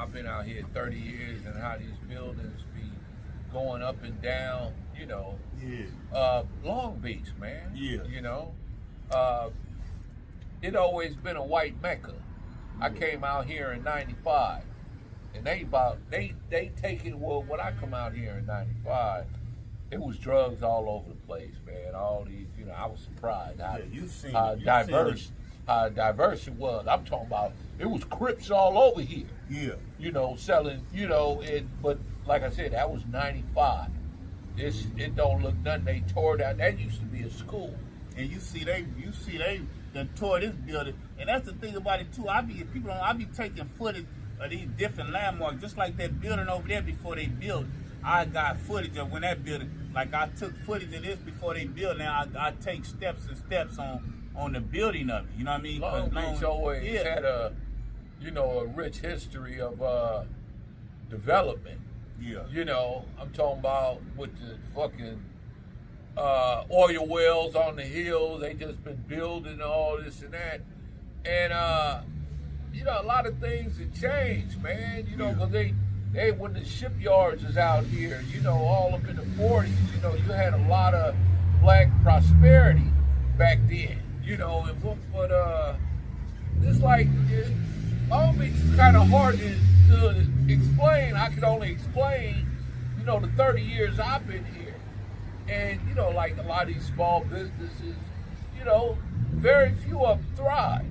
I've been out here 30 years and how these buildings be going up and down, Long Beach, man. Yeah. Uh, it always been a white mecca. I came out here in 95 and they taking, well, when I come out here in 95, it was drugs all over the place, man. All these, I was surprised how diverse it was. I'm talking about it was Crips all over here. Yeah. Selling, but like I said, that was 95. It don't look nothing. They tore down. That used to be a school. And you see they done tore this building. And that's the thing about it too. I be taking footage of these different landmarks, just like that building over there before they built. I got footage of when that building, like I took footage of this before they built. Now I take steps and steps on the building of it. You know what I mean? Long Beach always had a rich history of development. Yeah. I'm talking about with the fucking oil wells on the hill. They just been building all this and that. And, a lot of things have changed, man. Because they when the shipyards is out here, all up in the 40s, you had a lot of black prosperity back then, but it's like, Long Beach is kind of hard to explain. I could only explain, the 30 years I've been here. And, like a lot of these small businesses, very few of them thrive.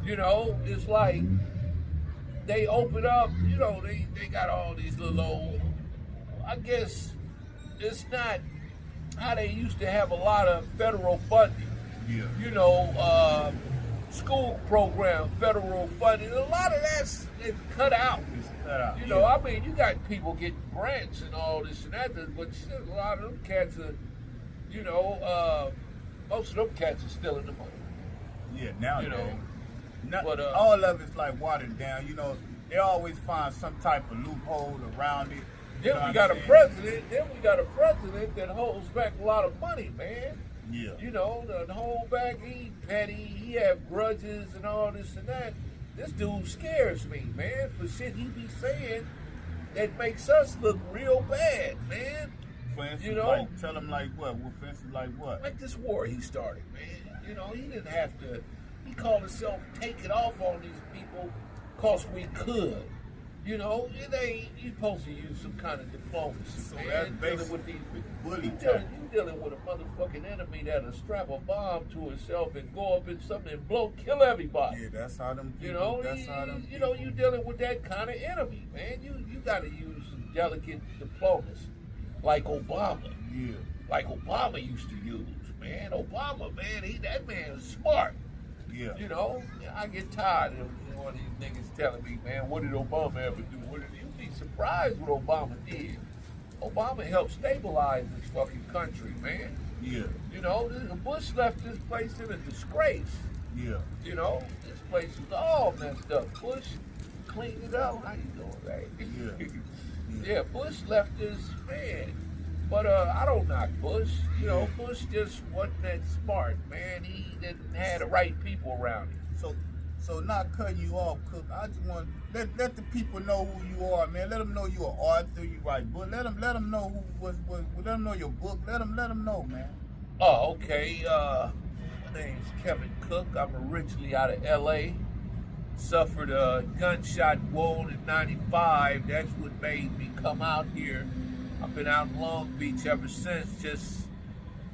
It's like they open up, they got all these little old, I guess it's not how they used to have a lot of federal funding. Yeah. School program, federal funding, a lot of that's cut out. It's cut out. I mean, you got people getting grants and all this and that, but a lot of them cats are, most of them cats are stealing the money. Yeah, nowadays. But, all of it's like watered down. They always find some type of loophole around it. Then we got a president that holds back a lot of money, man. Yeah. The hold back, he petty, he have grudges and all this and that. This dude scares me, man, for shit he be saying that makes us look real bad, man. For instance, like, tell him like what? For instance, like what? Like this war he started, man. He didn't have to. He called himself take it off on these people because we could. It ain't, you're supposed to use some kind of diplomacy, So man. that's Dealing with these bully you dealing with a motherfucking enemy that'll strap a bomb to himself and go up in something and kill everybody. Yeah, that's how them people, you dealing with that kind of enemy, man. You gotta use some delicate diplomacy. Like Obama. Yeah. Like Obama used to use, man. Obama, man, that man is smart. Yeah. I get tired of one of these niggas telling me, man, what did Obama ever do? You'd be surprised what Obama did. Obama helped stabilize this fucking country, man. Yeah. Bush left this place in a disgrace. Yeah. This place is all messed up. Bush cleaned it up. How you doing, baby? Yeah. Yeah, Bush left this, man. But I don't knock Bush. Bush just wasn't that smart, man. He didn't have the right people around him. So not cutting you off, Cook. I just want let the people know who you are, man. Let them know you're an author, you write books. Let them know let them know your book. Let them know, man. Oh, okay. My name's Kevin Cook. I'm originally out of L.A. Suffered a gunshot wound in '95. That's what made me come out here. I've been out in Long Beach ever since, just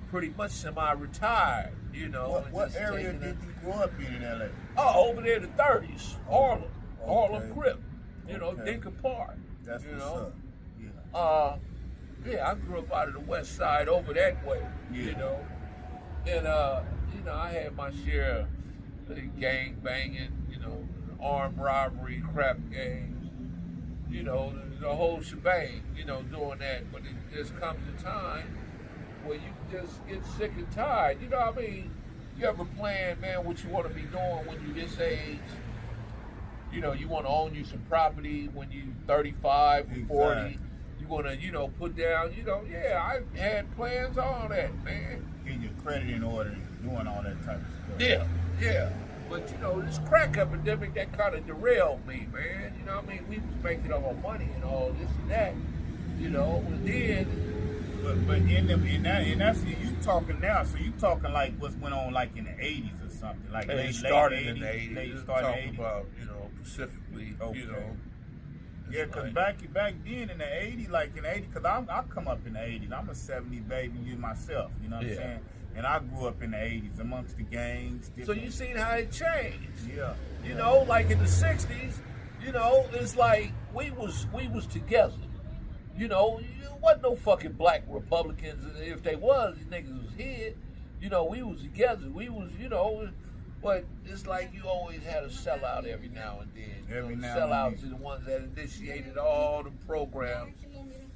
pretty much semi-retired, What area did you grow up in L.A.? Oh, over there in the 30s, Harlem. Harlem Crip, Dinker Park. That's what's up. Yeah, I grew up out of the west side over that way, And, I had my share of gang banging, armed robbery, crap gangs, the whole shebang, doing that. But it just comes a time where you just get sick and tired. You know what I mean? You ever plan, man, what you want to be doing when you this age? You want to own you some property when you 35 or 40. Exactly. You want to, put down, I had plans on that, man. Getting your credit in order, doing all that type of stuff. Yeah. But you know, this crack epidemic that kind of derailed me, man. You know what I mean? We was making our money and all this and that. You know, and then but in that's you talking now. So you talking like what's went on like in the 80s or something, like it late started 80s, in the 80s. Late Talking 80s. about, you know, specifically, Okay. you know. Yeah, because back then in the 80s, like in the 80s, because I come up in the 80s. I'm a 70 baby myself, you know what I'm saying? And I grew up in the 80s amongst the gangs. So you seen how it changed. Yeah. You know, like in the 60s, you know, it's like we was together. You know, there wasn't no fucking black Republicans. If they was, these niggas was here. You know, we was together. We was, you know, but it's like you always had a sellout every now and then. Every now and sellouts then. are the ones that initiated all the programs.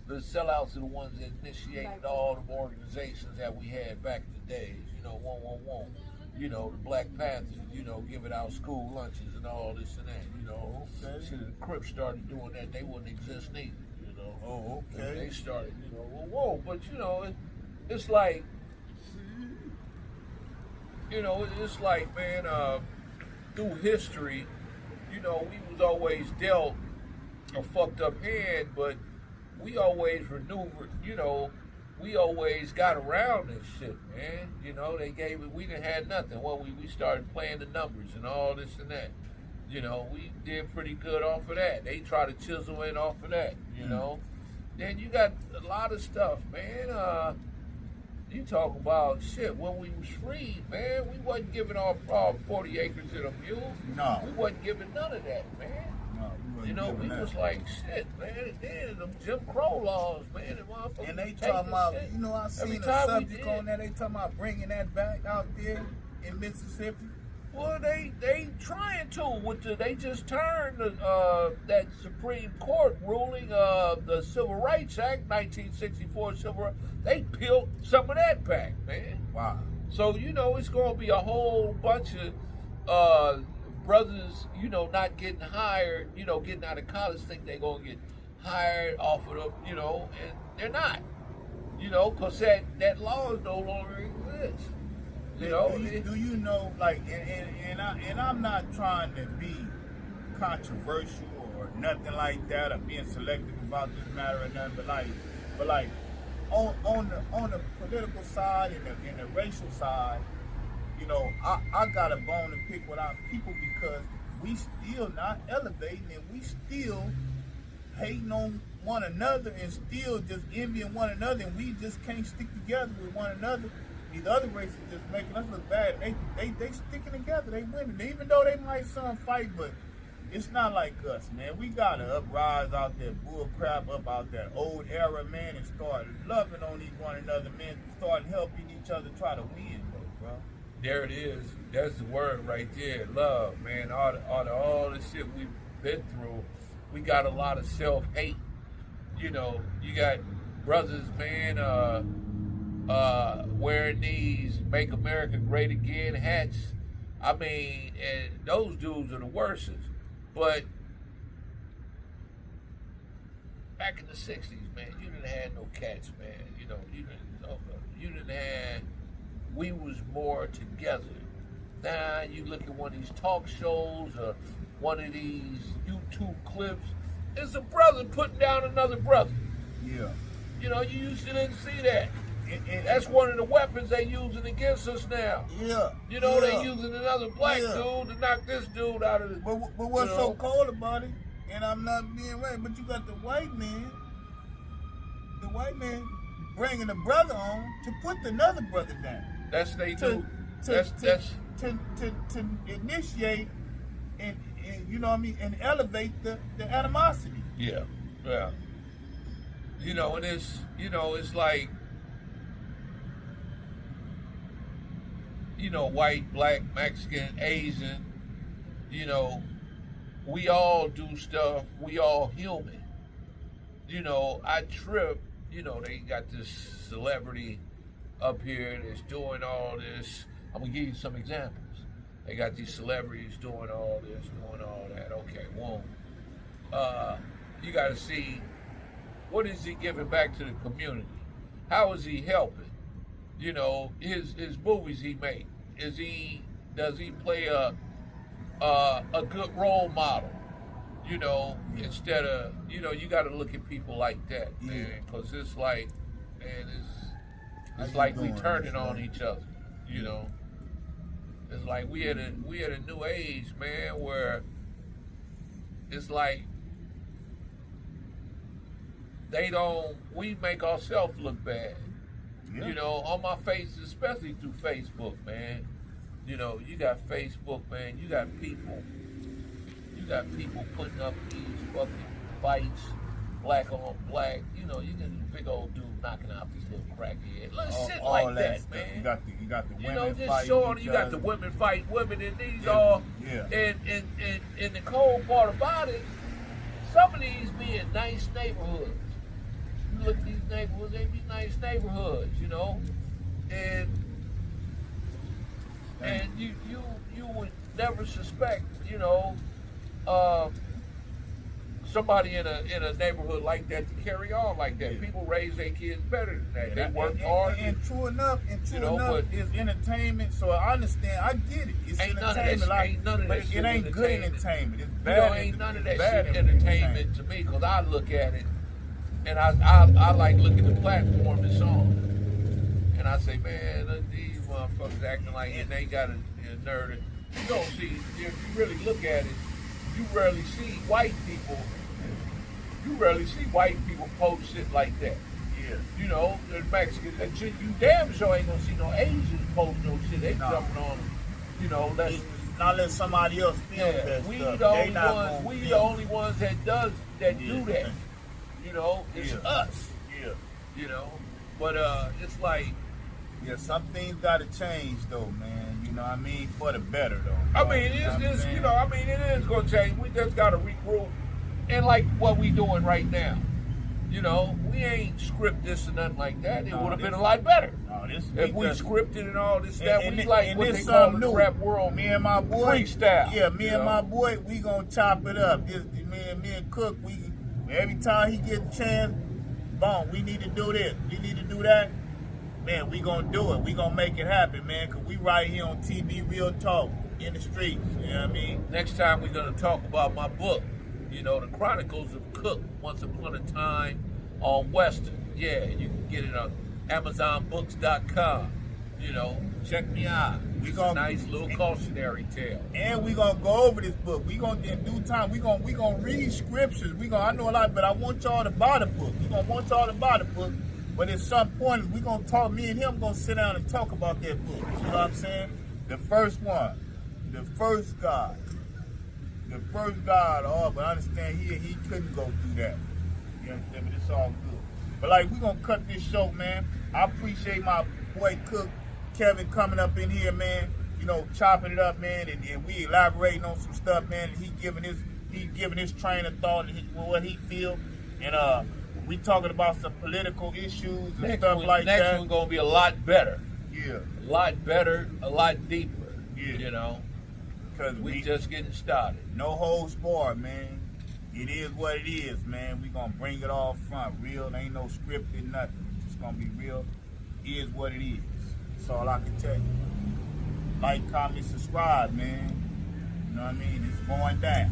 The sellouts are the ones that initiated all the organizations that we had back in the days. You know, 111. You know, the Black Panthers, you know, giving out school lunches and all this and that, you know. Okay. See, the Crips started doing that, they wouldn't exist neither, you know. Oh, okay. They started, you know, whoa, but you know, it's like, you know, it's like, man, through history, you know, we was always dealt a fucked up hand, but we always maneuvered, you know, we always got around this shit, man. You know, they gave it, we didn't have nothing. Well, we started playing the numbers and all this and that. You know, we did pretty good off of that. They try to chisel in off of that, you know. Then you got a lot of stuff, man. You talk about shit, when we was free, man, we wasn't giving our 40 acres to the mule. No. We wasn't giving none of that, man. No, You know, we was like, shit, man, then them Jim Crow laws, man, the motherfuckers. And they take talking this about, shit. you know, I seen Every a time we subject did. on there, they talking about bringing that back out there in Mississippi. Well, they trying to with they just turned that Supreme Court ruling, the Civil Rights Act, 1964 Civil Rights. They peeled some of that back, man. Wow. So you know it's going to be a whole bunch of brothers, you know, not getting hired, you know, getting out of college, think they're going to get hired off of them, you know, and they're not, you know, because that law no longer exists. You know, do you know, like, and I'm not trying to be controversial or nothing like that, or being selective about this matter or nothing, but like on the political side and the racial side, you know, I got a bone to pick with our people because we still not elevating and we still hating on one another and still just envying one another, and we just can't stick together with one another. These other races just making us look bad. They sticking together. They winning. Even though they might some fight, but it's not like us, man. We gotta uprise out that bull crap up out that old era, man, and start loving on one another, man. Start helping each other try to win, bro. There it is. That's the word right there. Love, man. All the shit we've been through, we got a lot of self-hate. You know, you got brothers, man, wearing these Make America Great Again hats. I mean, and those dudes are the worstest. But back in the 60s, man, you didn't have no cats, man. You know, you didn't have, we was more together. Now you look at one of these talk shows or one of these YouTube clips, it's a brother putting down another brother. Yeah. You know, you used to didn't see that. That's one of the weapons they using against us now. Yeah. You know, yeah. they using another black dude to knock this dude out of the... But what's so cold about it, and I'm not being right, but you got the white man bringing the brother on to put another brother down. That's they do. To initiate and you know what I mean, and elevate the animosity. Yeah, yeah. You know, and it's like, you know, white, black, Mexican, Asian, you know, we all do stuff. We all human. You know, I trip, you know, they got this celebrity up here that's doing all this. I'm going to give you some examples. They got these celebrities doing all this, doing all that. Okay, boom. You got to see, what is he giving back to the community? How is he helping? You know, his movies he make. Does he play a a good role model. You know, instead of, you know, you got to look at people like that, man, because it's like, man, it's like we turning on each other. You know, it's like we at a new age, man, where it's like we make ourselves look bad. Yeah. You know, on my face, especially through Facebook, man. You know, you got Facebook, man. You got people putting up these fucking fights, black on black. You know, you get a big old dude knocking out this little crackhead. Shit like that, man. You got the women, you know, just showing you got the women fight women, and these all. And the cold part about it, some of these be in nice neighborhoods. You look at these neighborhoods, they be nice neighborhoods, you know, and you would never suspect, you know, somebody in a neighborhood like that to carry on like that. People raise their kids better than that. They work hard. And true enough, it's entertainment. So I understand. I get it. It's entertainment. Ain't none of that shit. It ain't good entertainment. It's bad. Ain't none of that shit entertainment to me, because I look at it and I like looking at the platform it's on, and I say, man, look, these motherfuckers acting like and they got a nerd. You don't see, if you really look at it, you rarely see white people. You rarely see white people post shit like that. Yeah. You know, the Mexicans and shit. You damn sure ain't gonna see no Asians post no shit. They jumping on them. You know, not let somebody else film that we stuff. The only ones that do that. You know, it's us. Yeah. You know, but it's like. Yeah, some things gotta change though, man. You know what I mean? For the better though. I mean, it is gonna change. We just gotta regroup. And like what we doing right now. You know, we ain't script this or nothing like that. It would have been a lot better. If we scripted and all this stuff, we like what they call in the rap world. Me and my boy, freestyle. Yeah, me and my boy, we gonna chop it up. Me and Cook, every time he get a chance, boom, we need to do this, we need to do that. Man, we gonna do it. We gonna make it happen, man, because we right here on TV Real Talk in the streets. You know what I mean? Next time we're gonna talk about my book, you know, The Chronicles of Cook, Once Upon a Time on Western. Yeah, you can get it on AmazonBooks.com. You know, check me out. It's a nice little cautionary tale. And we gonna go over this book. We gonna in due time. We gonna read scriptures. I know a lot, but I want y'all to buy the book. We gonna want y'all to buy the book. But at some point, we gonna talk. Me and him gonna sit down and talk about that book. You know what I'm saying? The first one, the first God. Oh, but I understand he couldn't go through that. You understand? But it's all good. But like, we gonna cut this show, man. I appreciate my boy Cook, Kevin, coming up in here, man. You know, chopping it up, man, and we elaborating on some stuff, man. And he giving his train of thought and what he feel, and we talking about some political issues and stuff like that. Next one gonna be a lot better. Yeah. A lot better, a lot deeper. Yeah. You know, because we just getting started. No holds barred, man. It is what it is, man. We gonna bring it all front. Real, there ain't no scripted, nothing. It's gonna be real. It is what it is. That's all I can tell you. Like, comment, subscribe, man. You know what I mean? It's going down.